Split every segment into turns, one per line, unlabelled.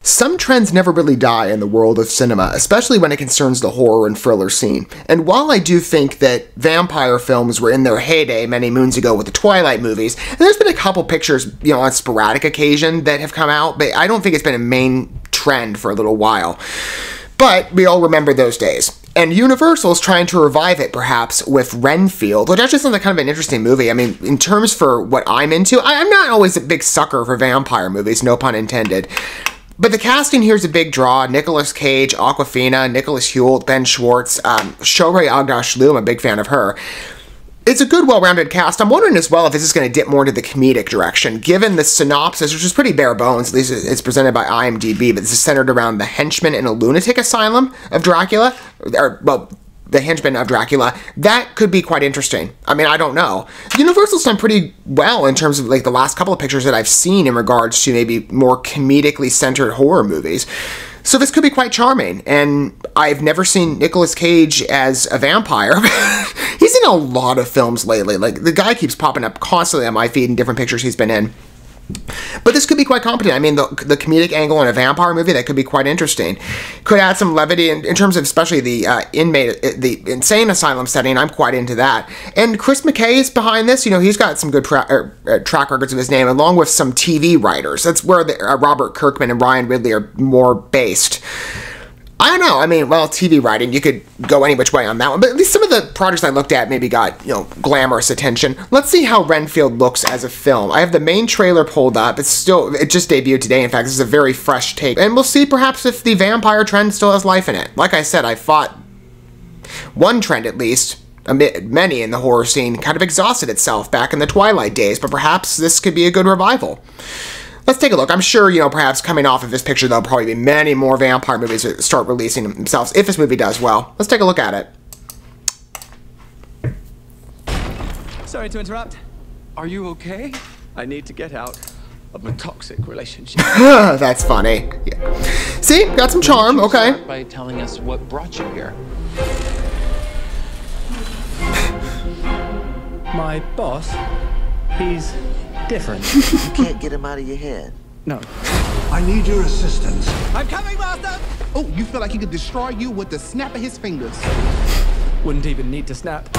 Some trends never really die in the world of cinema, especially when it concerns the horror and thriller scene. And while I do think that vampire films were in their heyday many moons ago with the Twilight movies, and there's been a couple pictures, on sporadic occasion that have come out, but I don't think it's been a main trend for a little while. But we all remember those days. And Universal's trying to revive it, perhaps, with Renfield, which actually sounds like kind of an interesting movie. I mean, in terms for what I'm into, I'm not always a big sucker for vampire movies, no pun intended. But the casting here is a big draw. Nicolas Cage, Awkwafina, Nicholas Hewlett, Ben Schwartz, Shohreh Aghdashloo, I'm a big fan of her. It's a good, well-rounded cast. I'm wondering as well if this is going to dip more into the comedic direction, given the synopsis, which is pretty bare bones, at least it's presented by IMDb, but this is centered around the henchman in a lunatic asylum of Dracula, the henchman of Dracula. That could be quite interesting. I mean, I don't know. Universal's done pretty well in terms of the last couple of pictures that I've seen in regards to maybe more comedically centered horror movies. So this could be quite charming, and I've never seen Nicolas Cage as a vampire. He's in a lot of films lately. The guy keeps popping up constantly on my feed in different pictures he's been in. But this could be quite competent. I mean, the comedic angle in a vampire movie, that could be quite interesting. Could add some levity in terms of especially the insane asylum setting. I'm quite into that. And Chris McKay is behind this. He's got some good track records of his name, along with some TV writers. That's where Robert Kirkman and Ryan Ridley are more based. I don't know. I mean, TV writing, you could go any which way on that one. But at least some of the projects I looked at maybe got, glamorous attention. Let's see how Renfield looks as a film. I have the main trailer pulled up. It just debuted today. In fact, this is a very fresh take. And we'll see perhaps if the vampire trend still has life in it. Like I said, I fought one trend at least, amid many in the horror scene, kind of exhausted itself back in the Twilight days. But perhaps this could be a good revival. Let's take a look. I'm sure, perhaps coming off of this picture, there'll probably be many more vampire movies that start releasing themselves, if this movie does well. Let's take a look at it.
Sorry to interrupt.
Are you okay? I need to get out of a toxic relationship.
That's funny. Yeah. See? Got some charm. Okay.
Start by telling us what brought you here.
My boss, he's different.
You can't get him out of your head.
No.
I need your assistance.
I'm coming, Master! Oh, you feel like he could destroy you with the snap of his fingers.
Wouldn't even need to snap.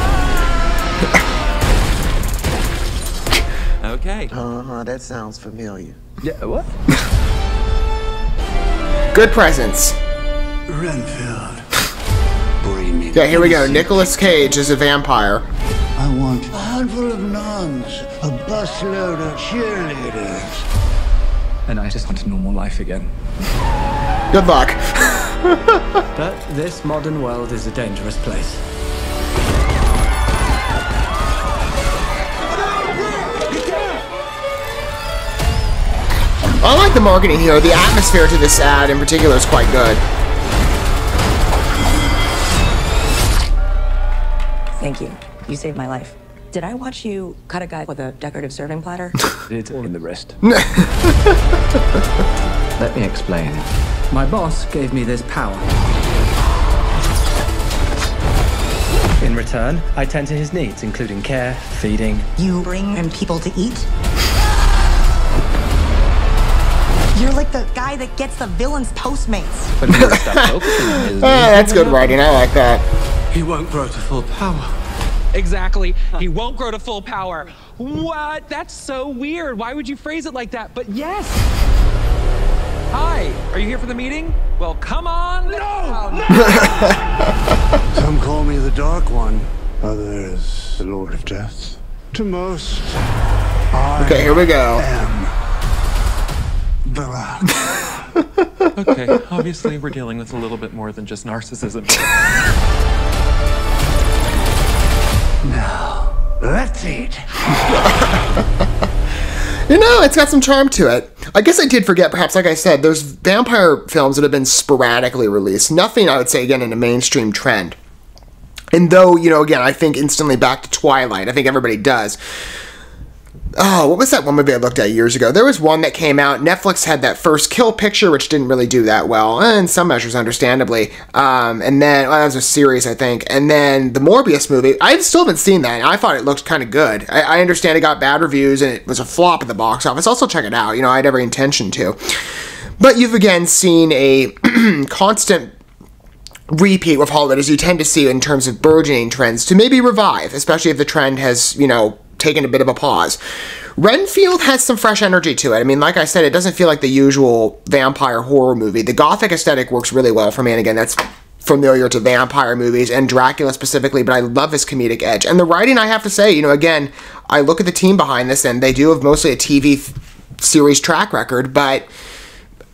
Okay.
That sounds familiar.
Yeah, what?
Good presence.
Renfield.
Bring me.
Yeah, here we go. Nicolas Cage is a vampire.
I want a handful of nuns, a busload of cheerleaders.
And I just want a normal life again.
Good luck.
But this modern world is a dangerous place.
I like the marketing here. The atmosphere to this ad in particular is quite good.
Thank you. You saved my life. Did I watch you cut a guy with a decorative serving platter?
It's all in the wrist.
Let me explain.
My boss gave me this power. In return, I tend to his needs, including care, feeding.
You bring him people to eat? You're like the guy that gets the villain's Postmates.
But you gotta stop focusing on his
That's good writing. I like that.
He won't grow to full power.
Exactly. He won't grow to full power. What? That's so weird. Why would you phrase it like that? But yes. Hi. Are you here for the meeting? Well, come on. No!
Some call me the Dark One. Others, the Lord of Death. To most,
Okay, here we go.
am black.
Okay, obviously we're dealing with a little bit more than just narcissism.
Now, let's eat.
It's got some charm to it. I guess I did forget, perhaps, like I said, there's vampire films that have been sporadically released. Nothing, I would say, again, in a mainstream trend. And though, again, I think instantly back to Twilight. I think everybody does. Oh, what was that one movie I looked at years ago? There was one that came out. Netflix had that first Kill Picture, which didn't really do that well, in some measures, understandably. And then, that was a series, I think. And then the Morbius movie, I still haven't seen that. I thought it looked kind of good. I understand it got bad reviews and it was a flop at the box office. I'll still check it out. You know, I had every intention to. But you've again seen a constant repeat with Hollywood, as you tend to see in terms of burgeoning trends, to maybe revive, especially if the trend has, you know, taken a bit of a pause. Renfield has some fresh energy to it. I mean, like I said, it doesn't feel like the usual vampire horror movie. The gothic aesthetic works really well for me, and again, that's familiar to vampire movies and Dracula specifically, but I love his comedic edge. And the writing, I have to say, you know, again, I look at the team behind this, and they do have mostly a TV series track record, but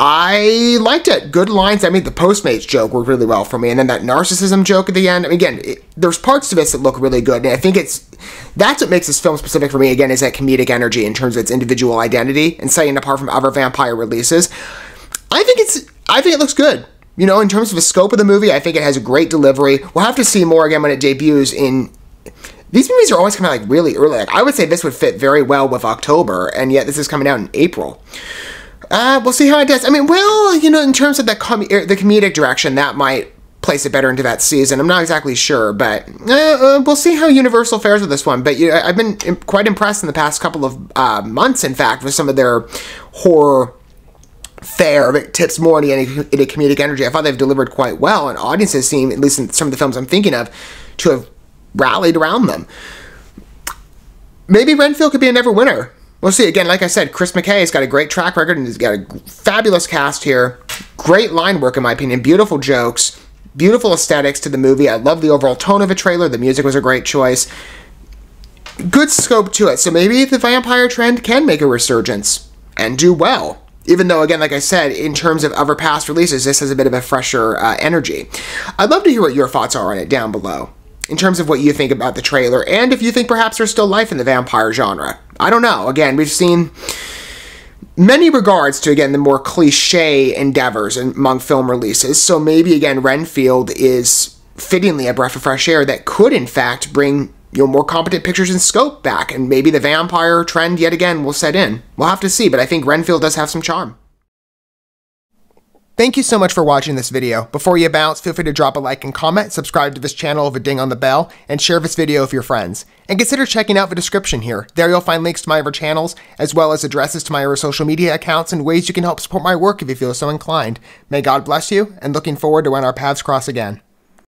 I liked it. Good lines. I mean, the Postmates joke worked really well for me. And then that narcissism joke at the end. I mean, again, there's parts to this that look really good. And I think that's what makes this film specific for me, again, is that comedic energy in terms of its individual identity and setting it apart from other vampire releases. I think it looks good. You know, in terms of the scope of the movie, I think it has a great delivery. We'll have to see more again when it debuts in... These movies are always coming out like really early. Like, I would say this would fit very well with October, and yet this is coming out in April. We'll see how it does. I mean, well, you know, in terms of the comedic direction, that might place it better into that season. I'm not exactly sure, but we'll see how Universal fares with this one. But I've been quite impressed in the past couple of months, in fact, with some of their horror fare that tips more into a comedic energy. I thought they've delivered quite well, and audiences seem, at least in some of the films I'm thinking of, to have rallied around them. Maybe Renfield could be another winner. We'll see. Again, like I said, Chris McKay has got a great track record and he's got a fabulous cast here. Great line work, in my opinion. Beautiful jokes. Beautiful aesthetics to the movie. I love the overall tone of the trailer. The music was a great choice. Good scope to it. So maybe the vampire trend can make a resurgence and do well. Even though, again, like I said, in terms of other past releases, this has a bit of a fresher energy. I'd love to hear what your thoughts are on it down below, in terms of what you think about the trailer, and if you think perhaps there's still life in the vampire genre. I don't know. Again, we've seen many regards to, again, the more cliche endeavors among film releases, so maybe, again, Renfield is fittingly a breath of fresh air that could, in fact, bring, you know, more competent pictures in scope back, and maybe the vampire trend, yet again, will set in. We'll have to see, but I think Renfield does have some charm. Thank you so much for watching this video. Before you bounce, feel free to drop a like and comment, subscribe to this channel with a ding on the bell, and share this video with your friends. And consider checking out the description here. There you'll find links to my other channels, as well as addresses to my other social media accounts and ways you can help support my work if you feel so inclined. May God bless you, and looking forward to when our paths cross again.